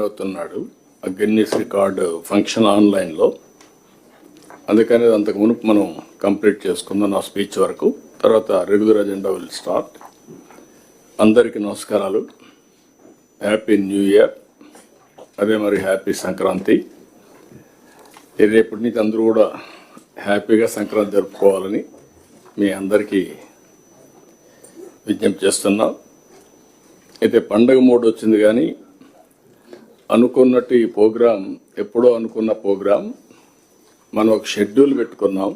అవుతున్నాడు ఆ Guinness record function ఆన్లైన్లో. అందుకని అంతకు మునుపు మనం కంప్లీట్ చేసుకుందాం నా స్పీచ్ వరకు. తర్వాత రెగ్యులర్ అజెండా విల్ స్టార్ట్. అందరికీ నమస్కారాలు. హ్యాపీ న్యూ ఇయర్, అదే మరి హ్యాపీ సంక్రాంతి. రేపటి నుంచి అందరూ కూడా హ్యాపీగా సంక్రాంతి జరుపుకోవాలని మీ అందరికీ విజ్ఞప్తి చేస్తున్నాం. అయితే పండగ మూడు వచ్చింది, కానీ అనుకున్నట్టు ఈ ప్రోగ్రాం ఎప్పుడో అనుకున్న ప్రోగ్రాం మనం ఒక షెడ్యూల్ పెట్టుకున్నాం.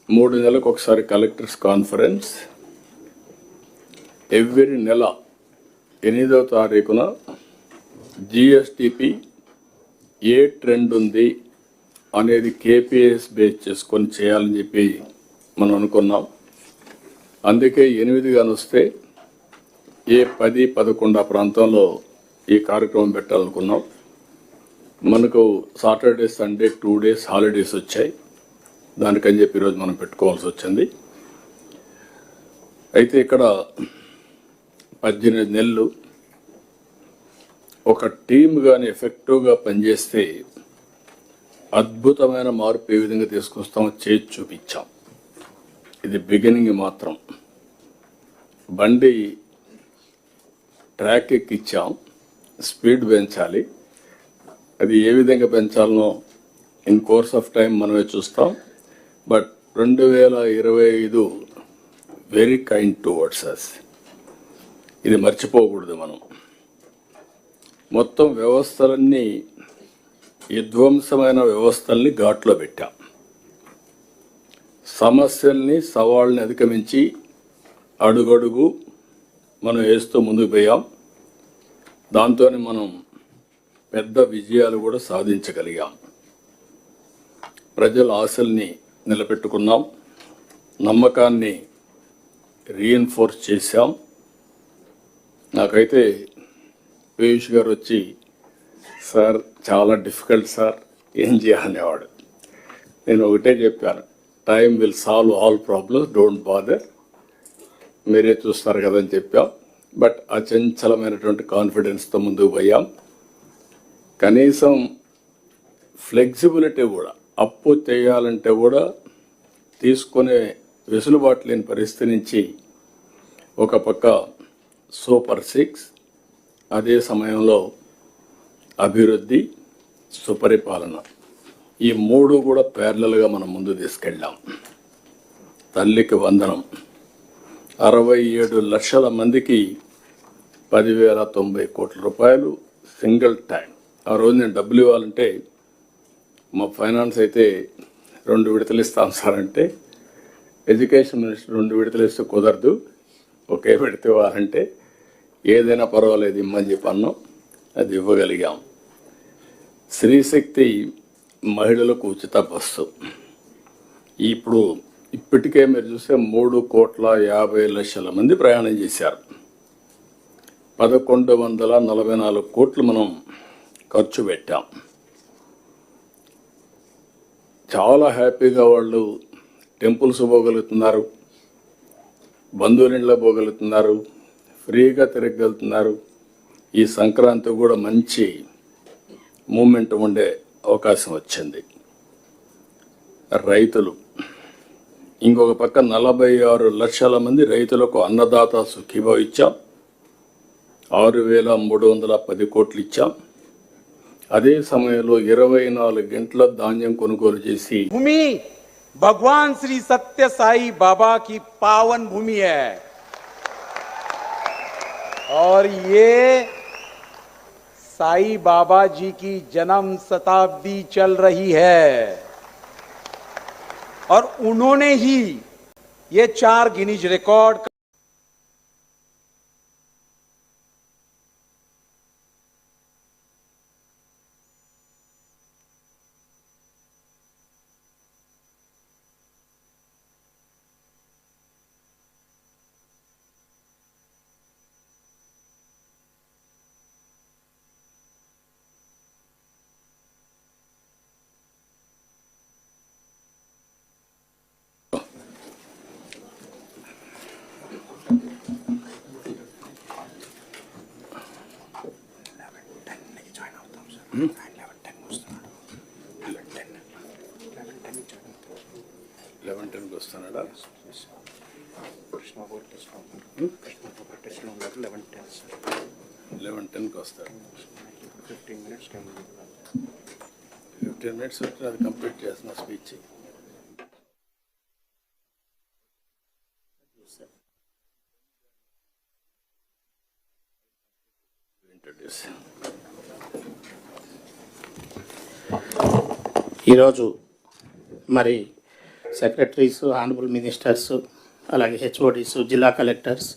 3 నెలలకు ఒకసారి కలెక్టర్స్ కాన్ఫరెన్స్, ఎవ్రీ నెల 8వ తారీఖున జిఎస్టిపి ఏ ట్రెండ్ ఉంది అనేది కేపీఎస్ బేస్ చేసుకొని చేయాలని చెప్పి మనం అనుకున్నాం. అందుకే 8 కానొస్తే ఏ 10, 11 ప్రాంతంలో ఈ కార్యక్రమం పెట్టాలనుకున్నాం. మనకు సాటర్డే, సండే 2 days హాలిడేస్ వచ్చాయి. దానికని చెప్పి ఈరోజు మనం పెట్టుకోవాల్సి వచ్చింది. అయితే ఇక్కడ 18 నెలలు ఒక టీమ్ కానీ ఎఫెక్టివ్గా పనిచేస్తే అద్భుతమైన మార్పు ఏ విధంగా తీసుకొస్తామో చేసి చూపించాం. ఇది బిగినింగ్ మాత్రం. బండి ట్రాక్ ఎక్కిచ్చాం, స్పీడ్ పెంచాలి. అది ఏ విధంగా పెంచాలనో ఇన్ కోర్స్ ఆఫ్ టైం మనమే చూస్తాం. But 2025 very kind towards us. ఇది మర్చిపోకూడదు మనం. మొత్తం వ్యవస్థలన్నీ విధ్వంసమైన వ్యవస్థల్ని ఘాట్లో పెట్టాం. సమస్యల్ని, సవాళ్ళని అధిగమించి అడుగడుగు మనం వేస్తూ ముందుకు పోయాం. దాంతోనే మనం పెద్ద విజయాలు కూడా సాధించగలిగాం. ప్రజల ఆశల్ని నిలబెట్టుకున్నాం, నమ్మకాన్ని రీఎన్ఫోర్స్ చేశాం. నాకైతే పీయూష్ గారు వచ్చి, సార్ చాలా డిఫికల్ట్ సార్, ఏం చేయాలనేవాడు. నేను ఒకటే చెప్పాను, time will solve all problems, don't bother, మీరే చూస్తారు కదని చెప్పాం. బట్ అచంచలమైనటువంటి కాన్ఫిడెన్స్తో ముందుకు పోయాం. కనీసం ఫ్లెక్సిబిలిటీ కూడా, అప్పు చేయాలంటే కూడా తీసుకునే వెసులుబాటు లేని పరిస్థితి నుంచి ఒక పక్క సూపర్ 6, అదే సమయంలో అభివృద్ధి, సుపరిపాలన, ఈ 3 కూడా ప్యారలల్గా మనం ముందు తీసుకెళ్ళాం. తల్లికి వందనం. 67 లక్షల మందికి 10,090 కోట్ల రూపాయలు సింగిల్ టైం. ఆ రోజు నేను డబ్బులు ఇవ్వాలంటే మా ఫైనాన్స్ అయితే 2 విడతలు ఇస్తాం సార్ అంటే, ఎడ్యుకేషన్ మినిస్టర్ 2 విడతలు ఇస్తే కుదరదు, ఒకే విడత ఇవ్వాలంటే ఏదైనా పర్వాలేదు ఇమ్మని చెప్పి అన్నాం. అది ఇవ్వగలిగాం. స్త్రీశక్తి మహిళలకు ఉచిత బస్సు. ఇప్పుడు ఇప్పటికే మీరు చూస్తే 3,50,00,000 మంది ప్రయాణం చేశారు. 1,144 కోట్లు మనం ఖర్చు పెట్టాం. చాలా హ్యాపీగా వాళ్ళు టెంపుల్స్ పోగలుగుతున్నారు, బంధువులింట్లో పోగలుగుతున్నారు, ఫ్రీగా తిరగలుగుతున్నారు. ఈ సంక్రాంతి కూడా మంచి మూమెంట్ ఉండే అవకాశం వచ్చింది. రైతులు ఇంకొక పక్క 46 లక్షల మంది రైతులకు అన్నదాత సుఖీభావ ఇచ్చాం. 6,310 కోట్లు ఇచ్చాం. అదే సమయంలో 24 గంటల ధాన్యం కొనుగోలు చేసి, भूमि भगवान श्री सत्य साई बाबा की पावन भूमि है और ये साई बाबा जी की जन्म शताब्दी चल रही है और उन्होंने ही ये 4 गिनीज रिकॉर्ड లెవెన్ టెన్కి వస్తున్నాడా? లెవెన్ టెన్కి వస్తాడు. 15 minutes వచ్చి అది కంప్లీట్ చేస్తున్నా స్పీచ్. ఇంట్రడ్యూస్. ఈరోజు మరి సెక్రటరీస్, ఆనరబుల్ మినిస్టర్స్, అలాగే హెచ్ఓడీస్, జిల్లా కలెక్టర్స్,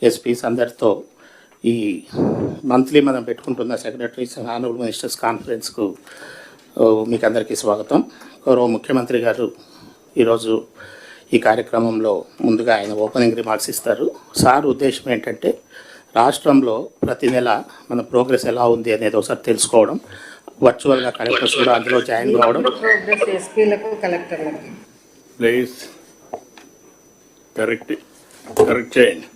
ఎస్పీస్ అందరితో ఈ మంత్లీ మనం పెట్టుకుంటున్న సెక్రటరీస్, ఆనరబుల్ మినిస్టర్స్ కాన్ఫరెన్స్కు మీకు అందరికీ స్వాగతం. గౌరవ ముఖ్యమంత్రి గారు ఈరోజు ఈ కార్యక్రమంలో ముందుగా ఆయన ఓపెనింగ్ రిమార్క్స్ ఇస్తారు. సార్ ఉద్దేశం ఏంటంటే రాష్ట్రంలో ప్రతి నెల మన ప్రోగ్రెస్ ఎలా ఉంది అనేది ఒకసారి తెలుసుకోవడం, వర్చువల్గా కలెక్టర్స్ కూడా అందులో జాయిన్ కావడం. ప్రోగ్రెస్ ఎస్పీలకు కలెక్టర్లకు ప్లీజ్ కరెక్ట్ చేయండి.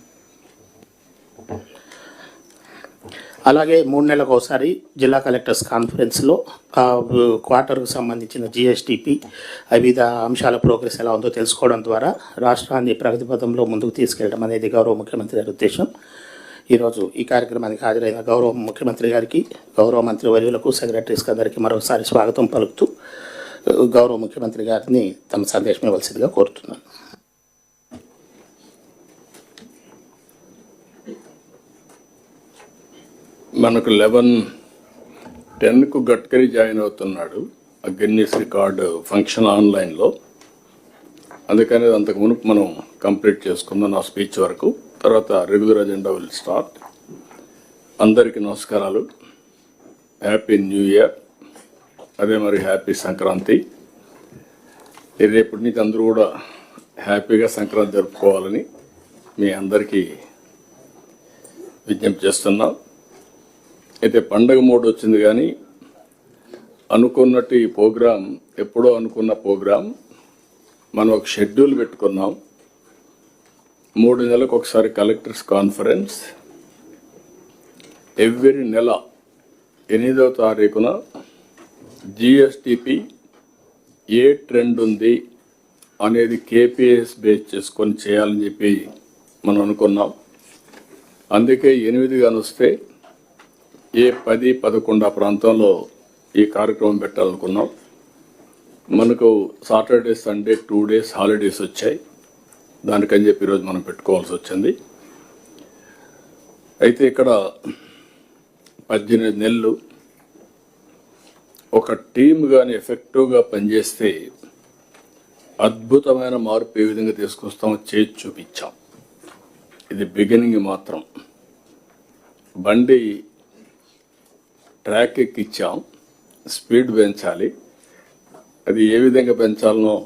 అలాగే 3 నెలలకు ఒకసారి జిల్లా కలెక్టర్స్ కాన్ఫరెన్స్లో క్వార్టర్కు సంబంధించిన జిఎస్టిపి వివిధ అంశాల ప్రోగ్రెస్ ఎలా ఉందో తెలుసుకోవడం ద్వారా రాష్ట్రాన్ని ప్రగతి పథంలో ముందుకు తీసుకెళ్ళడం అనేది గౌరవ ముఖ్యమంత్రి గారి ఉద్దేశం. ఈరోజు ఈ కార్యక్రమానికి హాజరైన గౌరవ ముఖ్యమంత్రి గారికి, గౌరవ మంత్రి వర్యులకు, సెక్రటరీస్కి అందరికీ మరోసారి స్వాగతం పలుకుతూ గౌరవ ముఖ్యమంత్రి గారిని తమ సందేశం ఇవ్వాల్సిందిగా కోరుతున్నాను. మనకు 11:10కు గడ్కరీ జాయిన్ అవుతున్నాడు ఆ గిన్నీస్ రికార్డు ఫంక్షన్ ఆన్లైన్లో. అందుకని అంతకు మునుపు మనం కంప్లీట్ చేసుకుందాం నా స్పీచ్ వరకు. తర్వాత రెగ్యులర్ అజెండా విల్ స్టార్ట్. అందరికీ నమస్కారాలు. Happy new year. అదే మరి హ్యాపీ సంక్రాంతి. రేపటి నుంచి అందరూ కూడా హ్యాపీగా సంక్రాంతి జరుపుకోవాలని మీ అందరికీ విజ్ఞప్తి చేస్తున్నాం. అయితే పండగ మోడ్ వచ్చింది, కానీ అనుకున్నట్టు ఈ ప్రోగ్రాం ఎప్పుడో అనుకున్న ప్రోగ్రాం మనం ఒక షెడ్యూల్ పెట్టుకున్నాం. 3 నెలలకు ఒకసారి కలెక్టర్స్ కాన్ఫరెన్స్. ఎవ్రీ నెల 8వ తారీఖున జిఎస్టిపి ఏ ట్రెండ్ ఉంది అనేది కేపీఎస్ బేస్ చేసుకొని చేయాలని చెప్పి మనం అనుకున్నాం. అందుకే 8 కానొస్తే ఏ 10, 11 ఆ ప్రాంతంలో ఈ కార్యక్రమం పెట్టాలనుకున్నాం. మనకు సాటర్డే, సండే 2 days హాలిడేస్ వచ్చాయి. దానికని చెప్పి ఈరోజు మనం పెట్టుకోవాల్సి వచ్చింది. అయితే ఇక్కడ 18 నెలలు ఒక టీమ్ కానీ ఎఫెక్టివ్గా పనిచేస్తే అద్భుతమైన మార్పు ఏ విధంగా తీసుకొస్తామో చేసి చూపించాం. ఇది బిగినింగ్ మాత్రం. బండి ట్రాక్ ఎక్కిచ్చాం, స్పీడ్ పెంచాలి. అది ఏ విధంగా పెంచాలనో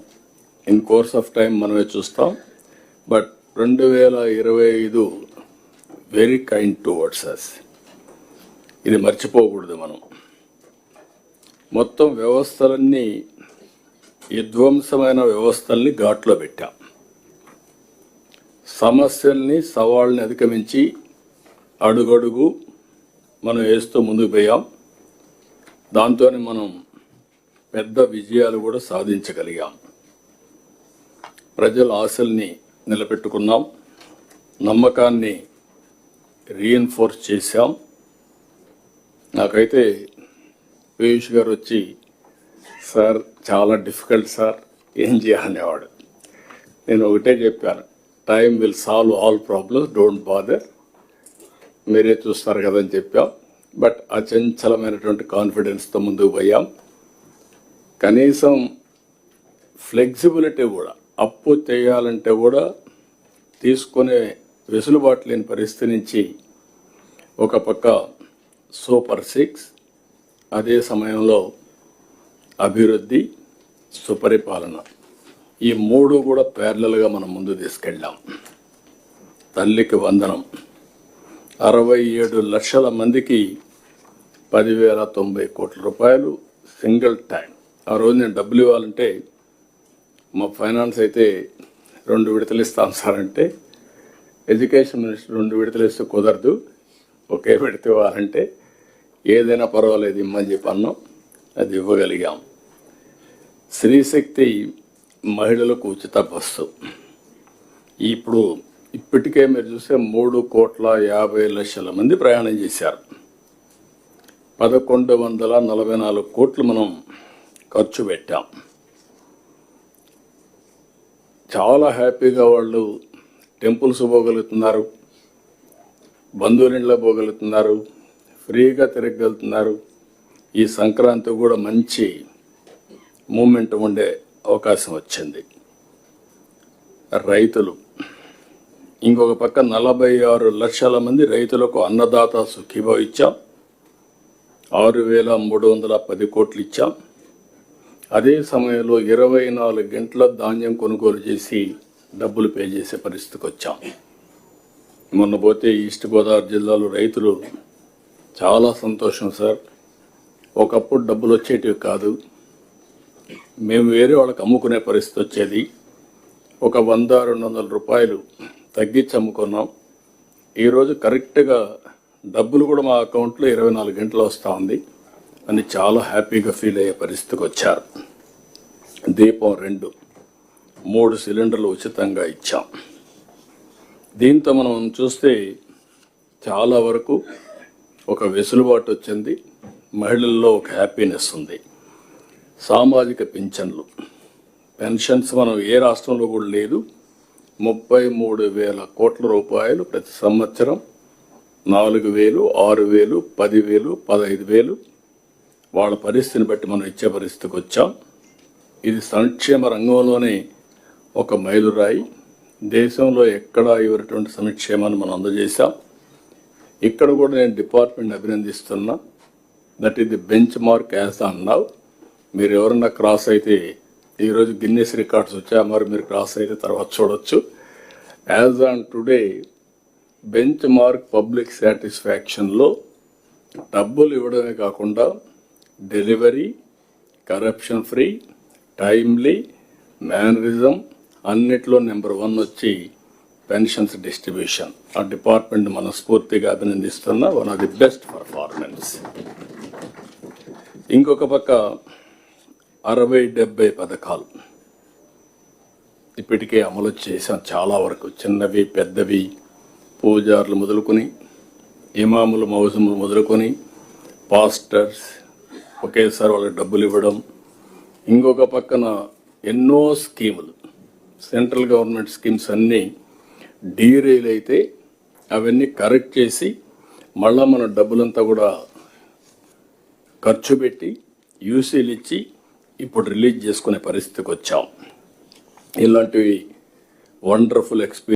ఇన్ కోర్స్ ఆఫ్ టైం మనమే చూస్తాం. But 2025 very kind towards us. ఇది మర్చిపోకూడదు మనం. మొత్తం వ్యవస్థలన్నీ విధ్వంసమైన వ్యవస్థల్ని ఘాట్లో పెట్టాం. సమస్యల్ని, సవాళ్ళని అధిగమించి అడుగడుగు మనం వేస్తూ ముందుకు పోయాం. దాంతోనే మనం పెద్ద విజయాలు కూడా సాధించగలిగాం. ప్రజల ఆశల్ని నిలబెట్టుకున్నాం, నమ్మకాన్ని రీఎన్ఫోర్స్ చేశాం. నాకైతే పీయూష్ గారు వచ్చి, సార్ చాలా డిఫికల్ట్ సార్, ఏం చేయాలనేవాడు. నేను ఒకటే చెప్పాను, time will solve all problems, don't bother, మీరే చూస్తారు కదని చెప్పాం. బట్ అచంచలమైనటువంటి కాన్ఫిడెన్స్తో ముందుకు పోయాం. కనీసం ఫ్లెక్సిబిలిటీ కూడా, అప్పు చేయాలంటే కూడా తీసుకునే వెసులుబాటు లేని పరిస్థితి నుంచి ఒక పక్క సూపర్ 6, అదే సమయంలో అభివృద్ధి, సుపరిపాలన, ఈ 3 కూడా ప్యారలల్గా మనం ముందు తీసుకెళ్ళాం. తల్లికి వందనం. 67 లక్షల మందికి 10,090 కోట్ల రూపాయలు సింగిల్ టైం. ఆ రోజు నేను డబ్బులు ఇవ్వాలంటే మా ఫైనాన్స్ అయితే 2 విడతలు ఇస్తాం సార్ అంటే, ఎడ్యుకేషన్ మినిస్టర్ 2 విడతలు ఇస్తే కుదరదు, ఒకే విడత ఇవ్వాలంటే ఏదైనా పర్వాలేదు ఇమ్మని చెప్పి అన్నాం, అది ఇవ్వగలిగాం. స్త్రీశక్తి మహిళలకు ఉచిత బస్సు ఇప్పటికే మీరు చూస్తే 3,50,00,000 మంది ప్రయాణం చేశారు. 1,144 కోట్లు మనం ఖర్చు పెట్టాం. చాలా హ్యాపీగా వాళ్ళు టెంపుల్స్ పోగలుగుతున్నారు, బంధువులింట్లో పోగలుగుతున్నారు, ఫ్రీగా తిరగలుగుతున్నారు. ఈ సంక్రాంతి కూడా మంచి మూమెంట్ ఉండే అవకాశం వచ్చింది. రైతులు ఇంకొక పక్క 46 లక్షల మంది రైతులకు అన్నదాత సుఖీభావ ఇచ్చాం. 6,310 కోట్లు ఇచ్చాం. అదే సమయంలో 24 గంటల ధాన్యం కొనుగోలు చేసి డబ్బులు పే చేసే పరిస్థితికి వచ్చాం. మొన్న పోతే ఈస్ట్ గోదావరి జిల్లాలో రైతులు చాలా సంతోషం సార్, ఒకప్పుడు డబ్బులు వచ్చేటివి కాదు, మేము వేరే వాళ్ళకి అమ్ముకునే పరిస్థితి వచ్చేది, ఒక 100-200 రూపాయలు తగ్గించి అమ్ముకున్నాం. ఈరోజు కరెక్ట్గా డబ్బులు కూడా మా అకౌంట్లో 24 గంటలు వస్తూ ఉంది అని చాలా హ్యాపీగా ఫీల్ అయ్యే పరిస్థితికి వచ్చారు. దీపం 2, 3 సిలిండర్లు ఉచితంగా ఇచ్చాం. దీంతో మనం చూస్తే చాలా వరకు ఒక వెసులుబాటు వచ్చింది, మహిళల్లో ఒక హ్యాపీనెస్ ఉంది. సామాజిక పెన్షన్స్ మనం ఏ రాష్ట్రంలో కూడా లేదు. 33,000 కోట్ల రూపాయలు ప్రతి సంవత్సరం, 4,000, 6,000, 10,000, 15,000 వాళ్ళ పరిస్థితిని బట్టి మనం ఇచ్చే పరిస్థితికి వచ్చాం. ఇది సంక్షేమ రంగంలోనే ఒక మైలురాయి. దేశంలో ఎక్కడా ఇవ్వనటువంటి సంక్షేమాన్ని మనం అందజేశాం. ఇక్కడ కూడా నేను డిపార్ట్మెంట్ అభినందిస్తున్నా. That is the benchmark as on now. మీరు ఎవరన్నా క్రాస్ అయితే ఈరోజు గిన్నెస్ రికార్డ్స్ వచ్చా, మరి మీరు క్రాస్ అయితే తర్వాత చూడొచ్చు. As on today benchmark public సాటిస్ఫాక్షన్లో డబ్బులు ఇవ్వడమే కాకుండా delivery, corruption free, timely, mannerism అన్నిట్లో నెంబర్ 1 వచ్చి పెన్షన్స్ డిస్ట్రిబ్యూషన్. ఆ డిపార్ట్మెంట్ మనస్ఫూర్తిగా అభినందిస్తున్న one of the best performance. ఇంకొక పక్క 60-70 పథకాలు ఇప్పటికే అమలు చేశాం. చాలా వరకు చిన్నవి పెద్దవి, పూజారులు మొదలుకొని, ఇమాములు మౌజములు మొదలుకొని, పాస్టర్స్ ఒకేసారి వాళ్ళకి డబ్బులు ఇవ్వడం. ఇంకొక పక్కన ఎన్నో స్కీములు, సెంట్రల్ గవర్నమెంట్ స్కీమ్స్ అన్నీ డీరైల్ అయితే అవన్నీ కరెక్ట్ చేసి మళ్ళా మన డబ్బులంతా కూడా ఖర్చు పెట్టి యూసీలు ఇచ్చి ఇప్పుడు రిలీజ్ చేసుకునే పరిస్థితికి వచ్చాం. ఇలాంటివి వండర్ఫుల్ ఎక్స్పీరియన్స్